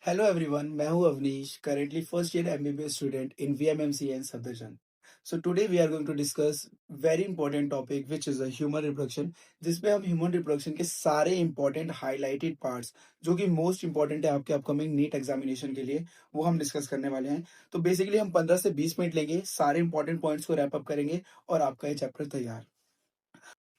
Hello everyone, मैं हूं Avnish, currently first year MBBS student in VMMC and Safdarjung. So today we are going to discuss very important topic which is human reproduction, जिसमें हम human reproduction के सारे important highlighted parts जो कि most important है आपके अपकमिंग नीट एग्जामिनेशन के लिए, वो हम डिस्कस करने वाले हैं। तो बेसिकली हम 15 से 20 मिनट लेंगे, सारे इंपॉर्टेंट पॉइंट्स को रैप अप करेंगे और आपका ये चैप्टर तैयार।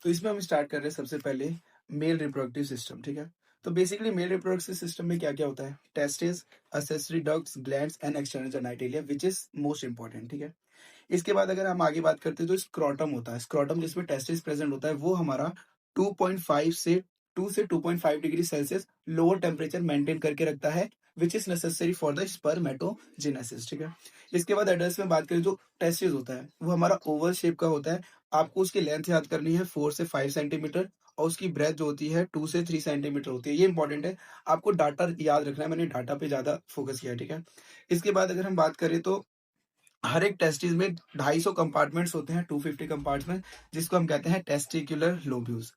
तो इसमें हम स्टार्ट कर रहे हैं सबसे पहले मेल रिप्रोडक्टिव सिस्टम। ठीक है, तो बेसिकली मेल रिप्रोडक्टिव सिस्टम में क्या क्या होता है? Testis, accessory ducts, glands and external genitalia, which is most important. ठीक है, इसके बाद अगर हम आगे बात करते हैं तो स्क्रोटम होता है। स्क्रोटम जिसमें टेस्टिस प्रेजेंट होता है, वो हमारा 2.5 से 2 से 2.5 degree Celsius lower temperature maintain करके रखता है, which is necessary for the spermatogenesis. ठीक है, इसके बाद एडल्ट में बात करें, जो टेस्टिस होता है वो हमारा ओवल शेप का होता है। आपको उसकी लेंथ याद करनी है 4 से 5 सेंटीमीटर, और उसकी ब्रेथ जो होती है 2 से 3 सेंटीमीटर होती है। ये इंपॉर्टेंट है, आपको डाटा याद रखना है, मैंने डाटा पे ज्यादा फोकस किया है। ठीक है, इसके बाद अगर हम बात करें तो हर एक टेस्टिस में 250 कंपार्टमेंट्स होते हैं, 250 कंपार्टमेंट, जिसको हम कहते हैं टेस्टिकुलर लोब्यूल्स।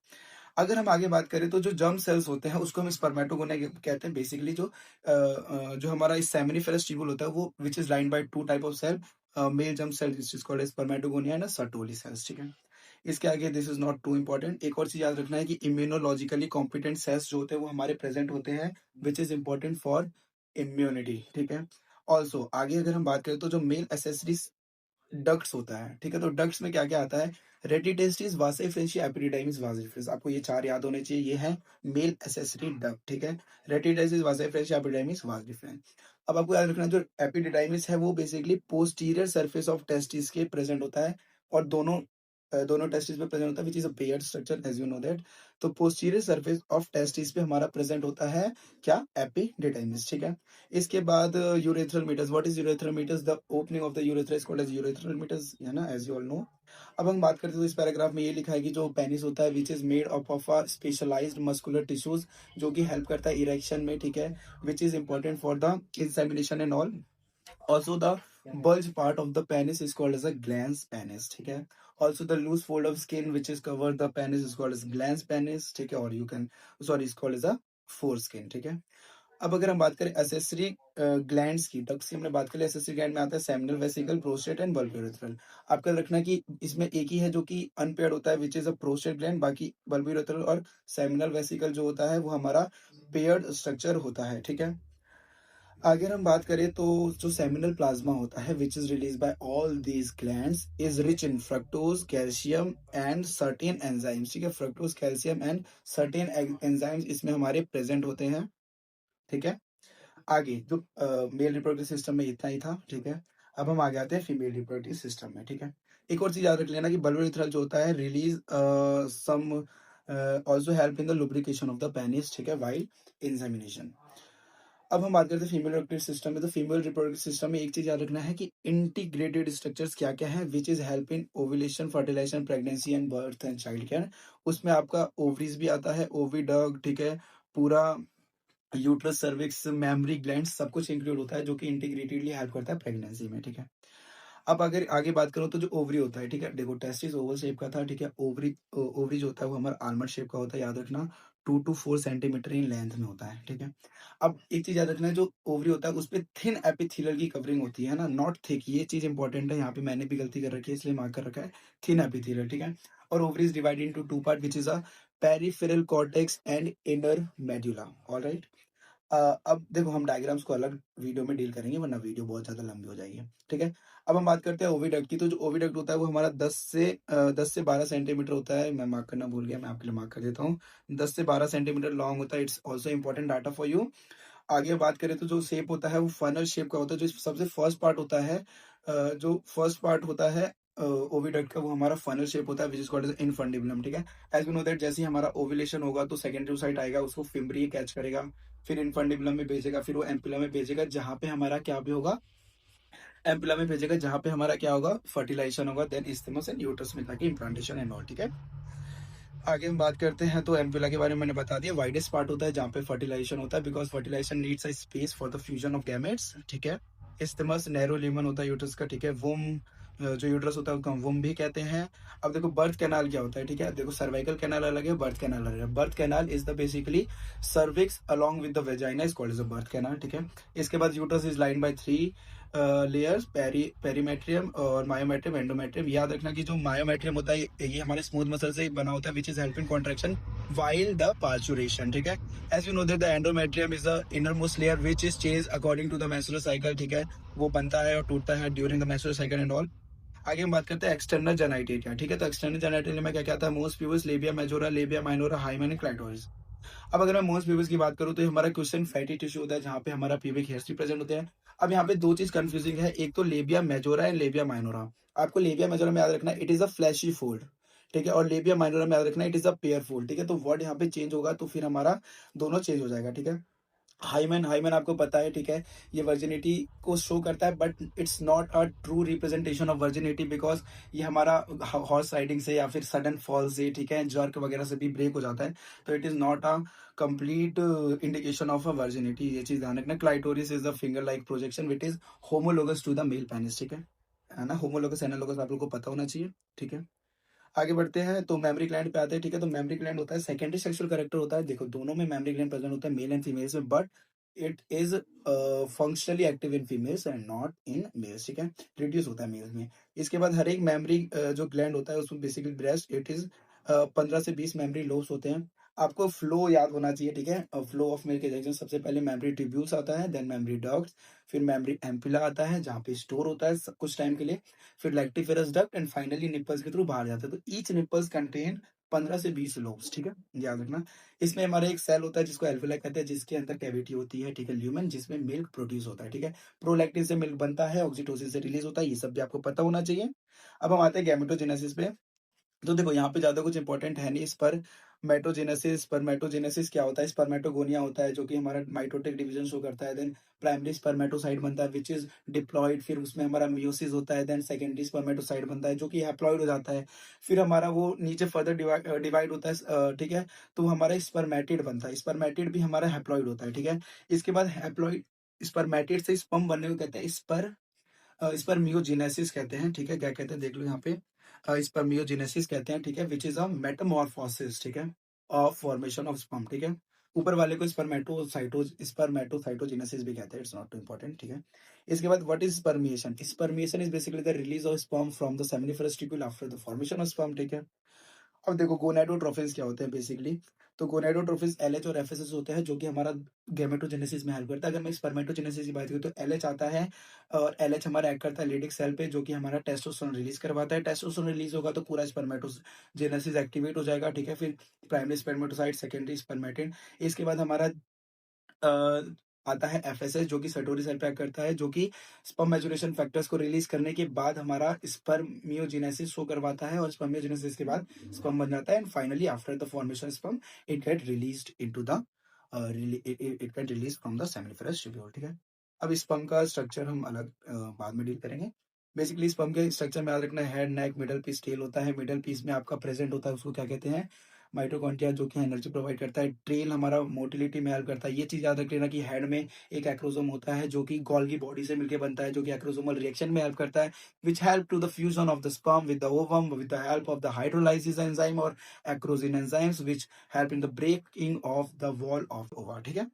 अगर हम आगे बात करें तो जो जर्म सेल्स होते हैं उसको हम स्पर्मेटोगोनिया कहते हैं। बेसिकली जो हमारा सेमिनिफेरस ट्यूबुल होता है, वो which is line by two type of cell, male germ cell which is called spermatogonia and Sertoli cells. ठीक है, इसके आगे this is not too important. एक और चीज याद रखना है कि इम्यूनोलॉजिकली कॉम्पिटेंट सेल्स जो होते हैं वो हमारे प्रेजेंट होते हैं, विच इज इंपॉर्टेंट फॉर इम्यूनिटी। ठीक है, ऑल्सो आगे अगर हम बात करें तो जो मेल एसेसरी डक्ट्स होता है, ठीक है, तो डक्ट्स में क्या क्या आता है? रेटिटेस्टिस, वासाइफ्रेंशिया, एपिडिडाइमिस, वाजिफिस। आपको ये चार याद होने चाहिए। ये है मेल एसेसरी डक्ट। ठीक है, रेटिटेस्टिस, वासाइफ्रेंशिया, एपिडिडाइमिस, वाजिफिस। अब आपको याद रखना, जो एपिडिडाइमिस है वो basically posterior surface of testis के प्रेजेंट होता है, और दोनों टेस्टिस पे प्रेजेंट होता है, which is a paired structure as you know that. तो पोस्टीरियर सरफेस ऑफ टेस्टिस पे हमारा प्रेजेंट होता है क्या? एपिडिडाइमिस। ठीक है, इसके बाद urethral meatus. What is urethral meatus? The opening of the urethra is called as urethral meatus, है ना, एज यू ऑल नो। अब हम बात करते हैं तो इस पैराग्राफ में ये लिखा है कि जो पेनिस होता है, which is made of a specialised muscular tissues, जो कि हेल्प करता है इरेक्शन में। ठीक है, which is important for the insemination and all. Also, the bulge part of the penis is called as a glans penis. ठीक है, also the loose fold of skin which is covered the penis is called as glans penis. ठीक है, और you can sorry is called as a foreskin. ठीक है, अब अगर हम बात करें एसेसरी ग्लैंड्स की, डक्ट्स की हमने बात करी। एसेसरी ग्लैंड में आता है seminal vesicle, prostate and bulb urethral. आपका याद रखना कि इसमें एक ही है जो कि अनपेयर्ड होता है, which is a prostate gland. बाकी बल्ब यूरेथ्रल और सेमिनल वेसिकल जो होता है वो हमारा पेयर्ड स्ट्रक्चर होता है। ठीक है, अगर हम बात करें तो जो सेमिनल प्लाज्मा होता है, which is release by all these glands, is rich in fructose, calcium and certain enzymes. ठीक है, fructose, calcium and certain enzymes इसमें हमारे प्रेजेंट होते हैं। ठीक है, आगे जो मेल रिप्रोडक्टिव सिस्टम में इतना ही था। ठीक है, अब हम आगे आते हैं फीमेल रिप्रोडक्टिव सिस्टम में। ठीक है, एक और चीज याद रख लेना कि बल्ब यूरेथ्रल जो होता है release some also help in the lubrication of the penis. ठीक है, वाइल इंसेमिनेशन। अब हम बात करते हैं फीमेल रिप्रोडक्टिव सिस्टम में। तो फीमेल रिप्रोडक्टिव सिस्टम में एक चीज याद रखना है कि इंटीग्रेटेड स्ट्रक्चर्स क्या क्या है, which is help in ovulation, fertilisation, pregnancy and birth and child care. उसमें आपका ओवरीज भी आता है, ओविडक्ट। ठीक है, पूरा यूट्रस, सर्विक्स, मेमरी ग्लैंड, सब कुछ इंक्लूड होता है, जो कि इंटीग्रेटेडली हेल्प करता है प्रेगनेंसी में। ठीक है, अब अगर आगे बात करो तो जो ओवरी होता है, ठीक है, देखो टेस्टिस ओवल शेप का था। ठीक है, ओवरी जो होता है वो हमारा आलमंड शेप का होता है, याद रखना 2 to 4 सेंटीमीटर इन लेंथ में होता है। ठीक है, अब एक चीज याद रखना है, जो ओवरी होता है उस पर थिन एपिथेलियल की कवरिंग होती है ना, नॉट थिक। ये चीज इंपॉर्टेंट है, यहाँ पे मैंने भी गलती कर रखी है इसलिए मार्क कर रखा है थिन एपिथेलियल। ठीक है, और ovary is divided into two part, which is a peripheral cortex and inner medulla. Alright, अब देखो हम डायग्राम्स को अलग वीडियो में डील करेंगे, वरना वीडियो बहुत ज्यादा लंबी हो जाएगी। ठीक है, अब हम बात करते हैं ओविडक्ट की। तो जो ओविडक्ट होता है वो हमारा 10 से 12 सेंटीमीटर होता है। मैं मार्क करना भूल गया, मैं आपके लिए मार्क कर देता हूँ। 10 से 12 सेंटीमीटर लॉन्ग होता है। It's also important data for you. आगे बात करें तो जो शेप होता है वो फनल शेप का होता है। जो सबसे फर्स्ट पार्ट होता है, जो फर्स्ट पार्ट होता है ओविडक्ट का, वो हमारा फनल शेप होता है, which is called as infundibulum. ठीक है, एज वी नो दैट, जैसे ही हमारा ओव्यूलेशन होगा तो सेकेंडरी साइट आएगा, उसको फिम्बरी कैच करेगा, फिर इनफंडिबुलम में भेजेगा, फिर वो एम्पुला में भेजेगा, जहां पे हमारा क्या भी होगा? एम्पुला में भेजेगा, जहां पे हमारा क्या होगा? फर्टिलाइजेशन होगा, देन इस्थेमस एंड यूट्रस में जाके इम्प्लांटेशन एंड ऑल। ठीक है, आगे हम बात करते हैं तो एम्पुला के बारे में मैंने बता दिया। वाइडेस्ट पार्ट होता है जहाँ पे फर्टिलाइजेशन होता है, because fertilisation needs a space for the fusion of gametes. ठीक है, इस्थेमस नैरो लिमन होता है यूट्रस का। ठीक है, वोम जो यूट्रस होता है उसको हम वुम्ब भी कहते हैं। अब देखो बर्थ कैनाल क्या होता है, ठीक है? देखो सर्वाइकल कैनाल अलग है, बर्थ कैनाल अलग है। Birth canal is the basically cervix along with the vagina is called as a birth canal, ठीक है? इसके बाद uterus is lined by 3 layers, perimetrium और मायोमेट्रियम, एंडोमेट्रियम। याद रखना कि जो मायोमेट्रियम होता है ये हमारे स्मूथ मसल से बना होता है, which is helping contraction while the parturition, ठीक है? As you know that the endometrium is the innermost layer which is changed according to the menstrual cycle, ठीक है? वो बनता है और टूटता है during the menstrual cycle and all. आगे हम बात करते हैं एक्सटर्नल जेनिटेलिया, ठीक है? तो एक्सटर्नल जेनिटेलिया में क्या क्या आता है? Most pubis, labia majora, labia minora, hymen, clitoris. अब अगर मैं मोस्ट प्यूबिस की बात करूँ तो हमारा क्वेश्चन फैटी टिश्यू होता है जहाँ पे हमारा प्यूबिक हेयर्स भी प्रेजेंट होते हैं। अब यहाँ पे दो चीज कंफ्यूजिंग है, एक तो labia majora and labia minora. आपको लेबिया मेजोरा में याद रखना it is a fleshy fold, ठीक है? और लेबिया माइनोरा में याद रखना it is a pair fold, ठीक है? तो वर्ड यहाँ पे चेंज होगा तो फिर हमारा दोनों चेंज हो जाएगा, ठीक है? हाइमेन, हाइमेन आपको पता है, ठीक है? ये वर्जिनिटी को शो करता है but it's not a true representation of virginity because ये हमारा हॉर्स राइडिंग से या फिर सडन फॉल से, ठीक है, जर्क वगैरह से भी ब्रेक हो जाता है। तो it is not a complete indication of a virginity, ये चीज़ ध्यान रखना। Clitoris is the finger like projection which is homologous to the male penis, ठीक है ना? होमोलोगस, एनालोगस आप लोगों को पता होना चाहिए, ठीक है? आगे बढ़ते हैं तो मेमोरी ग्लैंड पे आते हैं, ठीक है? तो मेमोरी ग्लैंड होता है सेकेंडरी सेक्सुअल कैरेक्टर होता है। देखो दोनों में मेमोरी ग्लैंड प्रेजेंट होता है, मेल एंड फीमेल्स में, but it is functionally active in females and not in males, ठीक है? रिड्यूस होता है मेल्स में। इसके बाद हर एक मेमोरी जो ग्लैंड होता है उसमें बेसिकली ब्रेस्ट इट इज 15 से 20 मेमोरी लोब्स होते हैं। आपको फ्लो याद होना चाहिए, ठीक है? फ्लो ऑफ मिल्क इजेक्शन सबसे पहले मेमोरी ट्यूब्यूल्स आता है, देन मेमोरी डक्ट्स, फिर मेमोरी एम्पुला आता है जहाँ पे स्टोर होता है कुछ टाइम के लिए, फिर lactiferous duct and finally nipples के थ्रू बाहर जाता है। तो ईच निप्पल्स कंटेन 15 से 20 लोब्स, ठीक है? याद रखना। इसमें हमारा एक सेल होता है जिसको एल्वेला कहते हैं, जिसके अंदर कैविटी होती है, ठीक है, ल्यूमेन, जिसमें मिल्क प्रोड्यूस होता है, ठीक है? प्रोलैक्टिन से मिल्क बनता है, ऑक्सीटोसिन से रिलीज होता है, ये सब भी आपको पता होना चाहिए। अब हम आते हैं गैमेटोजेनेसिस पे। तो देखो यहाँ पे ज़्यादा कुछ इंपॉर्टेंट है नहीं। स्पर्मेटोजेनेसिस क्या होता है? स्पर्मेटोगोनिया होता है जो कि हमारा माइटोटिक डिवीजन शो करता है। देन प्राइमरी स्पर्मेटोसाइट बनता है विच इज डिप्लॉयड, फिर उसमें हमारा मियोसिस होता है। देन सेकेंडरी स्पर्मेटोसाइट बनता है जो कि हैप्लॉइड हो जाता है। फिर हमारा वो नीचे फर्दर डिवाइड होता है, ठीक है? तो हमारा स्पर्मेटिड बनता है। स्पर्मेटिड भी हमारा हैप्लॉइड होता है, ठीक है? इसके बाद हैप्लॉइड स्पर्मेटिड से स्पर्म बनने को कहते हैं स्पर्मियोजेनेसिस कहते हैं, ठीक है? क्या कहते हैं देख लो यहाँ पे, स्पर्मियोजेनेसिस कहते हैं, ठीक है? विच इज अ मेटामॉर्फोसिस, ठीक है, ऑफ फॉर्मेशन ऑफ स्पर्म, ठीक है? ऊपर वाले को स्पर्मेटोसाइटोजेनेसिस भी कहते हैं, इट्स नॉट टू इंपॉर्टेंट, ठीक है? इसके बाद what is spermiation? Spermiation is basically the release of sperm from the seminiferous tubule after the formation of sperm, ठीक है? अब देखो गोनाडोट्रोफिन्स क्या होते हैं बेसिकली। तो गोनाडोट्रोफिन्स एलएच और एफएसएस होते हैं जो कि हमारा गैमेटोजेनेसिस में हेल्प करता है। अगर मैं स्पर्मेटोजेनेसिस की बात करूँ तो एलएच आता है और एलएच हमारा एक्ट करता है लेडिक सेल पे जो कि हमारा टेस्टोस्टेरोन रिलीज करवाता है। टेस्टोस्टेरोन रिलीज होगा तो पूरा स्पर्मेटोजेनेसिस एक्टिवेट हो जाएगा, ठीक है? फिर प्राइमरी स्पर्मेटोसाइट, सेकेंडरी स्पर्मेटिड। इसके बाद हमारा अ, आता है एफएसएस जो कि सटोरी सेल पे एक्ट करता है, जो कि स्पर्म मैच्योरेशन फैक्टर्स को रिलीज करने के बाद हमारा स्पर्मियोजेनेसिस शो करवाता है और स्पर्मियोजेनेसिस के बाद स्पर्म बन जाता है and finally after the formation sperm it get released into the it get release from the seminiferous tubule, ठीक है? अब स्पर्म का स्ट्रक्चर हम अलग बाद में डील करेंगे। बेसिकली स्पर्म के स्ट्रक्चर में याद रखना है, हेड, नेक, मिडल पीस, टेल होता है। मिडल पीस में आपका प्रेजेंट होता है उसको क्या कहते हैं? माइटोकॉन्ड्रिया, जो कि एनर्जी प्रोवाइड करता है। टेल हमारा मोटिलिटी में हेल्प करता है। ये चीज याद रख लेना कि हेड में एक एक्रोसोम होता है जो कि गोल्गी बॉडी से मिलकर बनता है, जो कि एक्रोसोमल रिएक्शन में हेल्प करता है, which help to the fusion of the sperm with the ovum with the help of the hydrolysis enzyme और acrosin enzymes which help in the breaking of the wall of ova, ठीक है?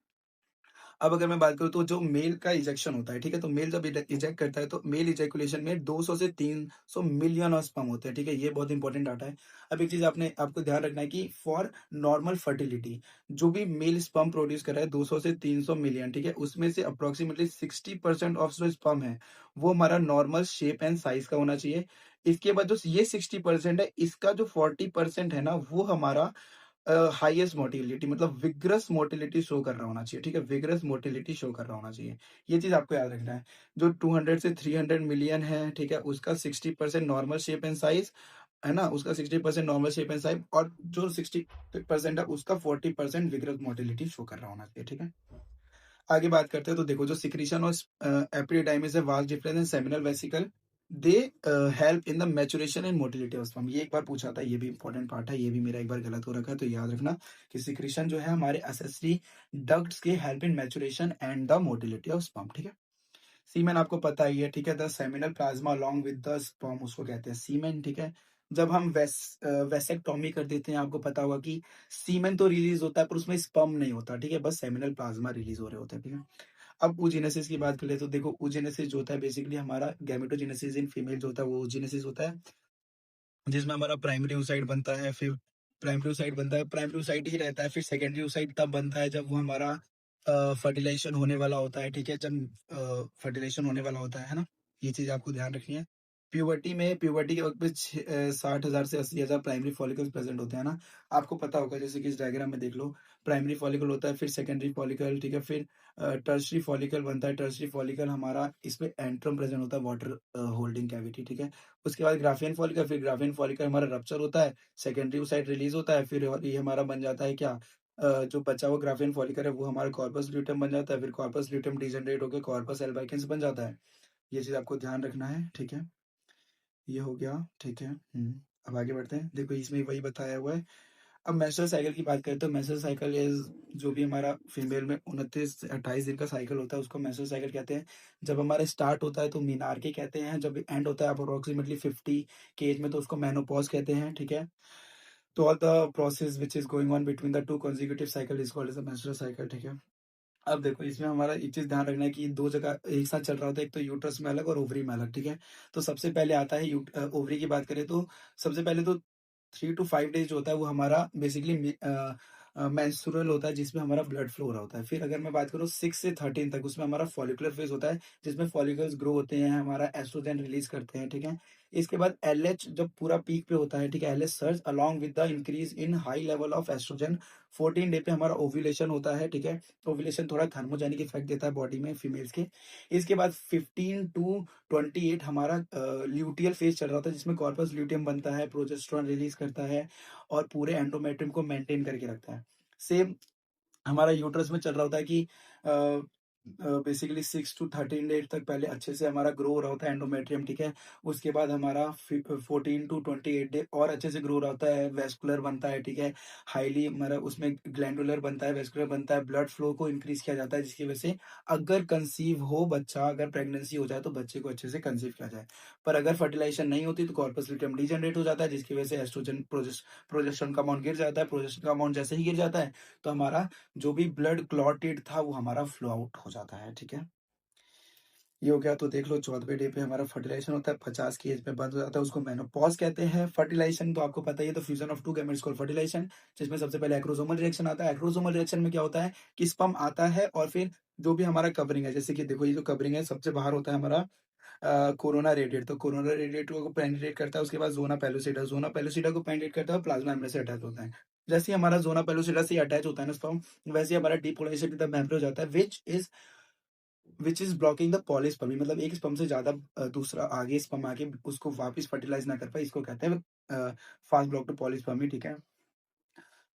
अब अगर मैं बात करूँ तो जो मेल का इजेक्शन होता है, ठीक है? तो मेल जब इजेक्ट करता है तो मेल इजैकुलेशन में 200 से 300 मिलियन ऑफ स्पर्म होते हैं, ठीक है? ये बहुत इंपॉर्टेंट डाटा है। अब एक चीज आपको ध्यान रखना है कि फॉर नॉर्मल फर्टिलिटी जो भी मेल स्पर्म प्रोड्यूस कर रहा है 200 से 300 मिलियन, ठीक है? उसमें से अप्रोक्सीमेटली 60% ऑफ जो स्पर्म है वो हमारा नॉर्मल शेप एंड साइज का होना चाहिए। इसके बाद जो ये 60% है, इसका जो 40% है ना वो हमारा हाईएस्ट मोटिलिटी मतलब विग्रस मोटिलिटी शो कर रहा होना चाहिए, ठीक है? विग्रस मोटिलिटी शो कर रहा होना चाहिए। ये चीज आपको याद रखना है। जो 200 से 300 मिलियन है, ठीक है, उसका 60% नॉर्मल शेप एंड साइज है ना, उसका 60% नॉर्मल शेप एंड साइज, और जो 60% है उसका 40% विग्रस मोटिलिटी शो कर रहा होना चाहिए, ठीक है? आगे बात करते हैं तो देखो जो सिक्रीशन और एपिडाइमिस है, vast difference and seminal vesicle, they help in the maturation and motility of sperm. ये एक बार पूछा था, ये भी इंपॉर्टेंट पार्ट है, ये भी मेरा एक बार गलत हो रखा है तो याद रखना कि सिक्रीशन जो है हमारे एसेसरी डक्ट्स के help in maturation and the motility of sperm, ठीक है? सीमेन आपको पता ही है, ठीक है? The seminal plasma along with the sperm उसको कहते हैं सीमेन, ठीक है? जब हम वेसेक्टॉमी कर देते हैं, आपको पता होगा कि सीमेन तो रिलीज़ होता है पर उसमें स्पर्म नहीं होता, ठीक है? बस सेमिनल प्लाज्मा रिलीज़ हो रहे होते हैं, ठीक है? अब oogenesis की बात करें तो देखो oogenesis जो होता है बेसिकली हमारा गैमेटोजेनेसिस इन फीमेल जो होता है वो oogenesis होता है, जिसमें हमारा प्राइमरी oocyte बनता है, फिर प्राइमरी oocyte ही रहता है, फिर सेकेंडरी oocyte तब बनता है जब वो हमारा फर्टिलाइज़ेशन होने वाला होता है, ठीक है? जब फर्टिलाइज़ेशन होने वाला होता है ना? ये चीज़ आपको ध्यान रखनी है। प्यूबर्टी के वक़्ट पे 60,000 से 80,000 प्राइमरी फॉलिकल्स प्रेज़ेंट होते हैं ना? आपको पता होगा जैसे कि इस डायग्राम में देख लो, प्राइमरी फॉलिकल होता है, फिर सेकेंडरी फॉलिकल, ठीक है? फिर टर्शियरी फॉलिकल बनता है, टर्शियरी फॉलिकल हमारा इसमें एंट्रम प्रेज़ेंट होता है, वाटर होल्डिंग कैविटी, ठीक है? उसके बाद ग्राफियन फॉलिकल, फिर ग्राफियन फॉलिकल हमारा रप्चर होता है, सेकेंडरी oocyte रिलीज़ होता है, फिर और ये हमारा बन जाता है क्या? जो बचा हुआ ग्राफियन फॉलिकल है वो हमारा कॉर्पस ल्यूटेम बन जाता है, फिर कॉर्पस ल्यूटेम डीजनरेट होके कॉर्पस एल्बाइकेन्स बन जाता है। ये चीज़ आपको ध्यान रखना है, ठीक है? ये हो गया, ठीक है। अब आगे बढ़ते हैं। देखो इसमें वही बताया हुआ है। अब मेंस्ट्रुअल साइकिल की बात करें तो मेंस्ट्रुअल साइकिल इज़ जो भी हमारा फीमेल में 29 से 28 दिन का साइकिल होता है उसको मेंस्ट्रुअल साइकिल कहते हैं। जब हमारा स्टार्ट होता है तो मेनार्के कहते हैं, जब एंड होता है अप्रोक्सिमेटली 50 की एज में तो उसको मेनोपॉज़ कहते हैं, ठीक है? तो all the process which is going on between the 2 consecutive cycle is called as the menstrual cycle, ठीक है? अब देखो इसमें हमारा एक चीज़ ध्यान रखना है कि 2 जगह एक साथ चल रहा होता है, एक तो यूट्रस में अलग और ओवरी में अलग, ठीक है? तो सबसे पहले आता है ओवरी की बात करें तो सबसे पहले तो 3 टू 5 डेज़ जो होता है वो हमारा बेसिकली मेंस्ट्रुअल होता है जिसमें हमारा ब्लड फ्लो हो रहा होता है। फिर अगर मैं बात करूँ 6 से 13 तक उसमें हमारा फॉलिकुलर फेज़ होता है जिसमें फॉलिकल्स ग्रो होते हैं, हमारा एस्ट्रोजन रिलीज़ करते हैं, ठीक है? इसके बाद एलएच जब पूरा पीक पे होता है, ठीक है? LH surge along with the increase in high level of oestrogen 14 day पे हमारा ओव्यूलेशन होता है, ठीक है? ओव्यूलेशन थोड़ा थर्मोजेनिक इफेक्ट देता है बॉडी में फीमेल्स के। इसके बाद 15 टू 28 हमारा ल्यूटियल फेज चल रहा होता है जिसमें कॉर्पस ल्यूटियम बनता है, प्रोजेस्टेरोन रिलीज करता है और पूरे एंडोमेट्रियम को मेंटेन करके रखता है। सेम हमारा यूट्रस में चल रहा होता है कि बेसिकली 6 टू 13 डेज तक पहले अच्छे से हमारा ग्रो हो रहा होता है एंडोमेट्रियम, ठीक है? उसके बाद हमारा 14 टू 28 डे और अच्छे से ग्रो हो रहा होता है, वेस्कुलर बनता है, ठीक है? हाईली हमारा उसमें ग्लैंडुलर बनता है, वेस्कुलर बनता है, ब्लड फ्लो को इंक्रीज़ किया जाता है जिसकी वजह से अगर कंसीव हो बच्चा, अगर प्रेगनेंसी हो जाए तो बच्चे को अच्छे से कंसीव किया जाए। पर अगर फर्टिलाइज़ेशन नहीं होती तो कॉर्पस ल्यूटियम डीजनरेट हो जाता है जिसकी वजह से एस्ट्रोजन प्रोजेस्टेरोन का अमाउंट गिर जाता है, प्रोजेस्टेरोन का अमाउंट जैसे ही गिर जाता है तो हमारा जो भी ब्लड क्लॉटेड था वो हमारा फ्लो आउट हो जाता है, ठीक है? ये हो गया तो देख लो 14वें डे पे हमारा फर्टिलाइज़ेशन होता है, 50 की एज में बंद हो जाता है, उसको मेनोपॉज़ कहते हैं। फर्टिलाइज़ेशन तो आपको पता ही है, तो fusion of 2 gametes called fertilisation, जिसमें सबसे पहले एक्रोसोमल रिएक्शन आता है। एक्रोसोमल रिएक्शन में क्या होता है कि स्पर्म आता है और फिर जो भी हमारा कवरिंग है, जैसे कि देखो ये जो कवरिंग है सबसे बाहर होता है हमारा कोरोना रेडिएट, तो कोरोना रेडिएट को पेनिट्रेट करता है, उसके बाद ज़ोना पेलुसिडा को पेनिट्रेट करता है और प्लाज्मा मेम्ब्रेन से अटैच होता है। जैसे ही हमारा ज़ोना पेलुसिडा से अटैच होता है ना स्पर्म, वैसे ही हमारा डीपोलराइज़ेशन विद द मेम्ब्रेन हो जाता है which is blocking the polyspermy, मतलब एक स्पर्म से ज़्यादा दूसरा आगे स्पर्म आके उसको वापस फर्टिलाइज़ ना कर पाए, इसको कहते हैं फास्ट ब्लॉक टू पॉलीस्पर्मी, ठीक है?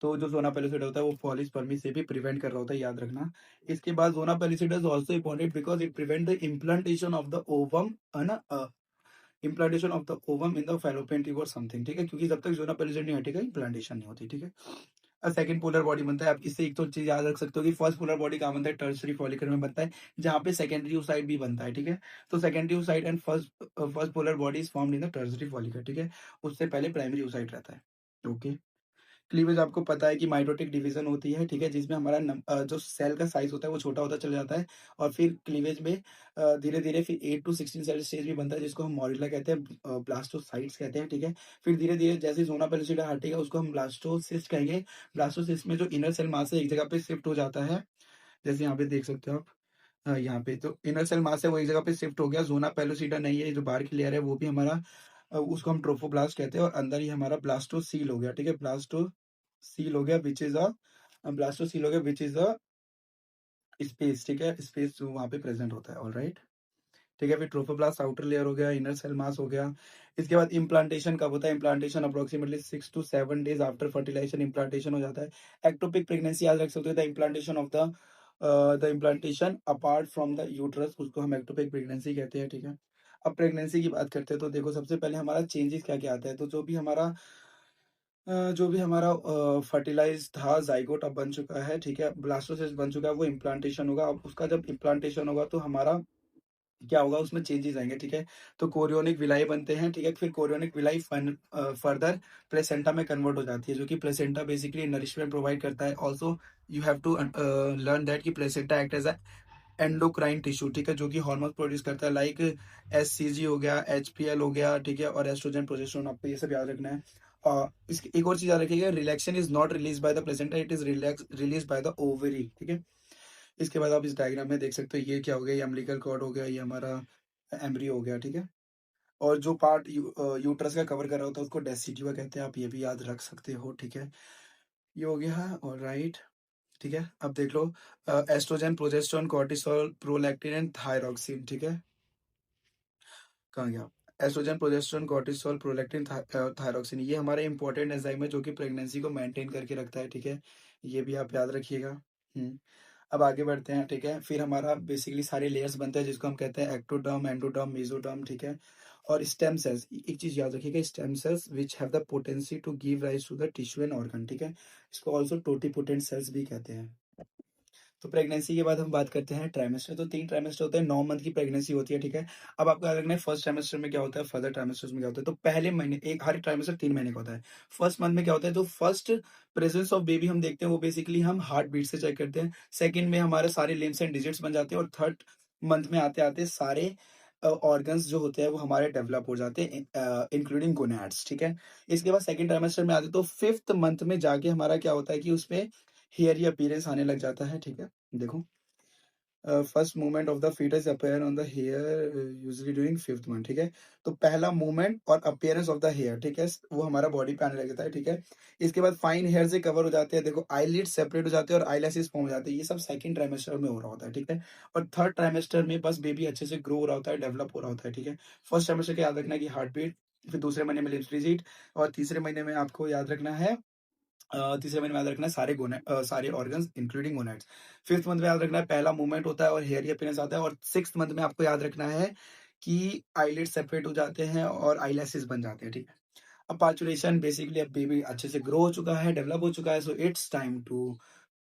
तो जो ज़ोना पेलुसिडा होता है वो पॉलीस्पर्मी से भी प्रिवेंट कर रहा होता है, याद रखना। इसके बाद zona pellucida is also important because it prevent the implantation of the ovum, है ना? Implantation of the ovum in the fallopian tube और समथिंग, ठीक है? क्योंकि जब तक ज़ोना पेलुसिडा नहीं हटेगा इम्प्लांटेशन नहीं होती, ठीक है? सेकंड पोलर बॉडी बनता है। आप इससे एक तो चीज़ याद रख सकते हो कि फर्स्ट पोलर बॉडी कहाँ बनता है? टर्शियरी फॉलिकल में बनता है, जहाँ पे सेकेंडरी oocyte भी बनता है, ठीक है? तो secondary oocyte and first polar body is formed in the tertiary follicle, ठीक है? उससे पहले प्राइमरी oocyte रहता है। ओके। क्लीवेज आपको पता है कि माइटोटिक डिवीजन होती है, ठीक है? जिसमें हमारा जो सेल का साइज़ होता है वो छोटा होता चला जाता है और फिर क्लीवेज में धीरे-धीरे फिर 8 टू 16 सेल स्टेज भी बनता है जिसको हम मॉड्यूला कहते हैं, ब्लास्टोसाइट्स कहते हैं, ठीक है? फिर धीरे-धीरे जैसे ज़ोना पेलुसिडा हटेगा उसको हम ब्लास्टोसिस्ट कहेंगे। ब्लास्टोसिस्ट में जो इनर सेल मास है एक जगह पे शिफ्ट हो जाता है, जैसे यहाँ पे देख सकते हो आप। यहाँ पे तो इनर सेल मास है वो एक जगह पे शिफ्ट हो गया, ज़ोना पेलुसिडा नहीं है, ये जो बाहर की लेयर है वो भी हमारा उसको हम ट्रोफोब्लास्ट कहते हैं और अंदर ही हमारा ब्लास्टोसील हो गया, ठीक है? ब्लास्टोसील हो गया ब्लास्टोसील हो गया व्हिच इज़ अ स्पेस, ठीक है? स्पेस जो वहाँ पे प्रेज़ेंट होता है, ऑलराइट? ठीक है, फिर ट्रोफोब्लास्ट आउटर लेयर हो गया, इनर सेल मास हो गया। इसके बाद इम्प्लांटेशन कब होता है? Implantation approximately 6 to 7 days after fertilisation implantation हो जाता है। एक्टोपिक प्रेगनेंसी याद रख सकते हो, the implantation of the implantation apart from the uterus उसको हम एक्टोपिक प्रेगनेंसी कहते हैं, ठीक है? अब प्रेगनेंसी की बात करते हैं तो देखो सबसे पहले हमारा चेंजेस क्या-क्या आता है, तो जो भी हमारा फर्टिलाइज़ था ज़ाइगोट अब बन चुका है, ठीक है? ब्लास्टोसिस्ट बन चुका है, वो इम्प्लांटेशन होगा। अब उसका जब इम्प्लांटेशन होगा तो हमारा क्या होगा उसमें चेंजेस आएँगे, ठीक है? तो कोरियोनिक विलाई बनते हैं, ठीक है? फिर कोरियोनिक विलाई फर्दर प्लेसेंटा में कन्वर्ट हो जाती है, जो कि प्लेसेंटा बेसिकली नरिशमेंट प्रोवाइड करता है। Also you have to learn that कि placenta act as a endocrine tissue, ठीक है? जो कि हार्मोन प्रोड्यूस करता है, लाइक एचसीजी हो गया, एचपीएल हो गया, ठीक है? और एस्ट्रोजन, प्रोजेस्टेरोन, आपको ये सब याद रखना है। इसकी एक और चीज़ याद रखिएगा, relaxation is not released by the placenta, it is released by the ovary, ठीक है? इसके बाद आप इस डायग्राम में देख सकते हो, ये क्या हो गया, ये अम्बिलिकल कॉर्ड हो गया, ये हमारा एम्ब्रियो हो गया, ठीक है? और जो पार्ट यूट्रस का कवर कर रहा होता है उसको डेसिडुआ कहते हैं, आप ये भी याद रख सकते हो, ठीक है? ये हो गया, ऑलराइट, ठीक है? अब देख लो, estrogen, progesterone, cortisol, prolactin and thyroxine, ठीक है? कहाँ गया? Estrogen, progesterone, cortisol, prolactin, thyroxine, ये हमारे इंपॉर्टेंट एंजाइम है जो कि प्रेगनेंसी को मेंटेन करके रखता है, ठीक है? ये भी आप याद रखिएगा। अब आगे बढ़ते हैं, ठीक है? फिर हमारा बेसिकली सारे लेयर्स बनते हैं जिसको हम कहते हैं एक्टोडर्म, एंडोडर्म, मेसोडर्म, ठीक है? और स्टेम सेल्स, एक चीज़ याद रखिएगा, stem cells which have the potency to give rise to the tissue and organ, ठीक है? इसको ऑल्सो टोटिपोटेंट सेल्स भी कहते हैं। तो प्रेगनेंसी के बाद हम बात करते हैं ट्राइमेस्टर, तो 3 ट्राइमेस्टर होते हैं, 9 मंथ की प्रेगनेंसी होती है, ठीक है? अब आपको याद रखना है फर्स्ट ट्राइमेस्टर में क्या होता है, फर्दर ट्राइमेस्टर्स में क्या होता है। तो पहले महीने, एक हर ट्राइमेस्टर 3 महीने का होता है। फर्स्ट मंथ में क्या होता है, तो फर्स्ट प्रेजेंस ऑफ बेबी हम देखते हैं, वो बेसिकली हम हार्ट बीट से चेक करते हैं। सेकंड में हमारे सारे लिम्स एंड डिजिट्स बन जाते हैं, और थर्ड मंथ में आते-आते सारे ऑर्गन्स जो होते हैं वो हमारे डेवलप हो जाते हैं, इंक्लूडिंग गोनैड्स, ठीक है? इसके बाद सेकंड ट्राइमेस्टर में आते हैं, तो 5th मंथ में जाके हमारा क्या होता है कि उसमें हेयरी अपीयरेंस आने लग जाता है, ठीक है? देखो, first movement of the foetus appear on the hair usually during 5th month, ठीक है? तो पहला मूवमेंट और अपीयरेंस ऑफ द हेयर, ठीक है? वो हमारा बॉडी पे आने लगता है, ठीक है? इसके बाद फाइन हेयर से कवर हो जाते हैं, देखो आईलिड्स सेपरेट हो जाते हैं और आईलैशेस फॉर्म हो जाते हैं, ये सब सेकंड ट्राइमेस्टर में हो रहा होता है, ठीक है? और थर्ड ट्राइमेस्टर में बस बेबी अच्छे से ग्रो हो रहा होता है, डेवलप हो रहा होता है, ठीक है? फर्स्ट ट्राइमेस्टर का याद रखना है कि हार्ट बीट, फिर दूसरे महीने में लिप्स डिजिट, और तीसरे महीने में आपको याद रखना है, तीसरे महीने में याद रखना है सारे organs including gonads. 5th month में याद रखना है पहला मूवमेंट होता है और हेयरी अपीयरेंस आता है, और 6th मंथ में आपको याद रखना है कि आईलिड्स सेपरेट हो जाते हैं और आईलैशेस बन जाते हैं, ठीक है? अब पार्चुरेशन, बेसिकली अब बेबी अच्छे से ग्रो हो चुका है, डेवलप हो चुका है, so it's time to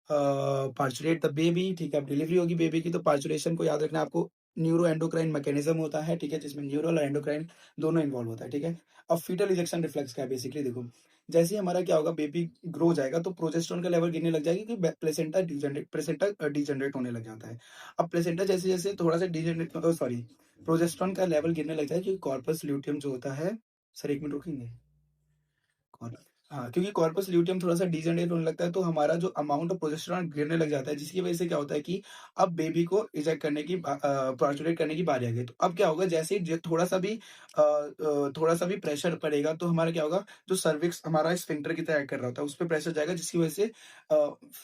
parturate the baby, ठीक है? अब डिलीवरी होगी बेबी की, तो पार्चुरेशन को याद रखना है आपको, न्यूरो एंडोक्राइन मैकेनिज्म होता है, ठीक है? जिसमें न्यूरल और एंडोक्राइन दोनों इन्वॉल्व होता है, ठीक है? अब फीटल इजेक्शन रिफ्लेक्स क्या है, बेसिकली देखो, जैसे ही हमारा क्या होगा, बेबी ग्रो हो जाएगा तो प्रोजेस्टेरोन का लेवल गिरने लग जाएगा, क्योंकि प्लेसेंटा डिजेनरेट होने लग जाता है। अब प्लेसेंटा जैसे-जैसे थोड़ा सा डिजेनरेट, सॉरी, प्रोजेस्टेरोन का लेवल गिरने लग जाएगा, क्योंकि कॉर्पस ल्यूटियम जो होता है, सर 1 मिनट रुकेंगे? कौन? हाँ, क्योंकि कॉर्पस ल्यूटियम थोड़ा-सा डिजेनरेट होने लगता है, तो हमारा जो अमाउंट ऑफ प्रोजेस्टेरॉन गिरने लग जाता है, जिसकी वजह से क्या होता है कि अब बेबी को इजेक्ट करने की पार्चुरेट करने की बारी आ गई। तो अब क्या होगा, जैसे ही थोड़ा-सा भी प्रेशर पड़ेगा, तो हमारा क्या होगा, जो सर्विक्स हमारा स्फिंक्टर की तरह एक्ट कर रहा होता है, उस पे प्रेशर जाएगा, जिसकी वजह से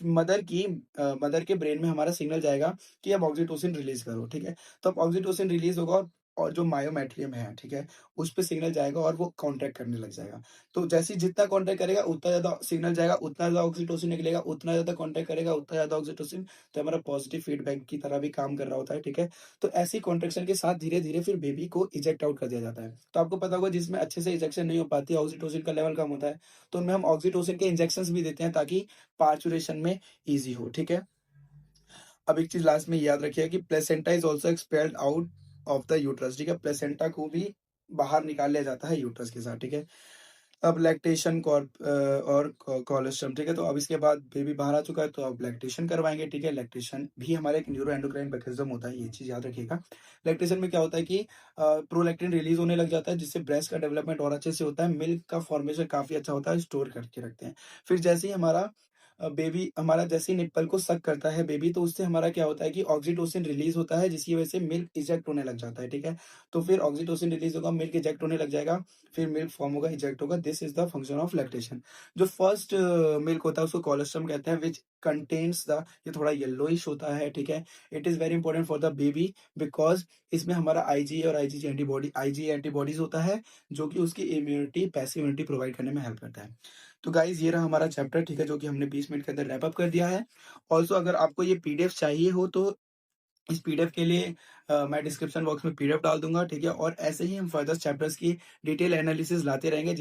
मदर के ब्रेन में हमारा सिग्नल जाएगा कि अब ऑक्सीटोसिन रिलीज़ करो, ठीक है? तो अब ऑक्सीटोसिन रिलीज़ होगा, और जो मायोमेट्रियम है, ठीक है? उस पे सिग्नल जाएगा और वो कॉन्ट्रैक्ट करने लग जाएगा। तो जैसे ही जितना कॉन्टैक्ट करेगा उतना ज़्यादा सिग्नल जाएगा, उतना ज़्यादा ऑक्सीटोसिन निकलेगा, उतना ज़्यादा कॉन्टैक्ट करेगा, उतना ज़्यादा ऑक्सीटोसिन, तो हमारा पॉजिटिव फीडबैक की तरह भी काम कर रहा होता है, ठीक है? तो ऐसी कॉन्ट्रैक्शन के साथ धीरे-धीरे फिर बेबी को इजेक्ट आउट कर दिया जाता है। तो आपको पता होगा, जिसमें अच्छे से इजेक्शन नहीं हो पाती है, ऑक्सीटोसिन का लेवल कम होता है, तो उनमें हम ऑक्सीटोसिन के इंजेक्शंस भी देते हैं ताकि पार्चुरेशन में ईज़ी हो, ठीक है? अब एक चीज़ लास्ट में याद रखिएगा कि placenta is also expelled out of the uterus, ठीक है? प्लेसेंटा को भी बाहर निकाल लिया जाता है यूट्रस के साथ, ठीक है? अब लैक्टेशन और कोलोस्टम, ठीक है? तो अब इसके बाद बेबी बाहर आ चुका है, तो अब लैक्टेशन करवाएँगे, ठीक है? लैक्टेशन भी हमारा एक न्यूरो एंडोक्राइन मैकेनिज़्म होता है, ये चीज़ याद रखिएगा। लैक्टेशन में क्या होता है कि प्रोलैक्टिन रिलीज़ होने लग जाता है, जिससे ब्रेस्ट का डेवलपमेंट और अच्छे से होता है, मिल्क का फॉर्मेशन काफ़ी अच्छा होता है, स्टोर करके रखते हैं। फिर जैसे ही बेबी हमारा जैसे ही निप्पल को सक करता है बेबी, तो उससे हमारा क्या होता है कि ऑक्सीटोसिन रिलीज़ होता है, जिसकी वजह से मिल्क इजेक्ट होने लग जाता है, ठीक है? तो फिर ऑक्सीटोसिन रिलीज़ होगा, मिल्क इजेक्ट होने लग जाएगा, फिर मिल्क फॉर्म होगा, इजेक्ट होगा, this is the function of lactation. जो फर्स्ट मिल्क होता है उसको कोलोस्ट्रम कहते हैं, व्हिच कंटेन्स द, ये थोड़ा येलोइश होता है, ठीक है? It is very important for the baby, because इसमें हमारा आईजीए और आईजीए एंटीबॉडीज़ होता है, जो कि उसकी इम्यूनिटी, पैसिव इम्यूनिटी प्रोवाइड करने में हेल्प करता है। तो गाइज़, ये रहा हमारा चैप्टर, ठीक है? जो कि हमने 20 मिनट के अंदर रैप अप कर दिया है। ऑल्सो अगर आपको ये पीडीएफ चाहिए हो, तो इस पीडीएफ के लिए मैं डिस्क्रिप्शन बॉक्स में पीडीएफ डाल दूँगा, ठीक है? और ऐसे ही हम फर्दर चैप्टर्स की डिटेल एनालिसिस लाते रहेंगे।